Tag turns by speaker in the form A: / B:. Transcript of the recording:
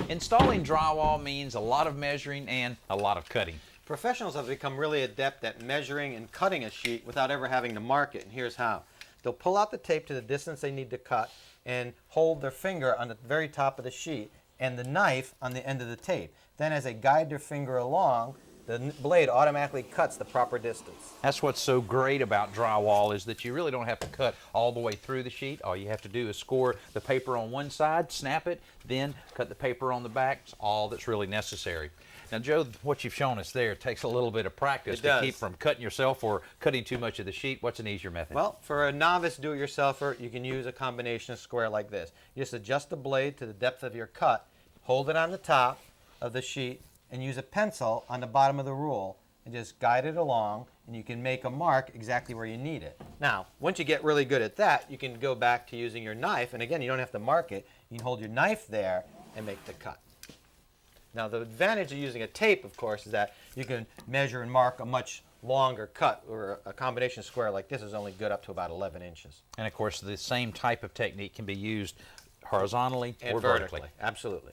A: Installing drywall means a lot of measuring and a lot of cutting.
B: Professionals have become really adept at measuring and cutting a sheet without ever having to mark it, and here's how. They'll pull out the tape to the distance they need to cut and hold their finger on the very top of the sheet and the knife on the end of the tape. Then as they guide their finger along, the blade automatically cuts the proper distance.
A: That's what's so great about drywall, is that you really don't have to cut all the way through the sheet. All you have to do is score the paper on one side, snap it, then cut the paper on the back. It's all that's really necessary. Now, Joe, what you've shown us there takes a little bit of practice to keep from cutting yourself or cutting too much of the sheet. What's an easier method?
B: Well, for a novice do-it-yourselfer, you can use a combination of square like this. You just adjust the blade to the depth of your cut, hold it on the top of the sheet, and use a pencil on the bottom of the rule and just guide it along, and you can make a mark exactly where you need it. Now, once you get really good at that, you can go back to using your knife, and again, you don't have to mark it. You can hold your knife there and make the cut. Now, the advantage of using a tape, of course, is that you can measure and mark a much longer cut, or a combination square like this is only good up to about 11 inches.
A: And of course, the same type of technique can be used horizontally
B: And
A: or vertically.
B: Absolutely.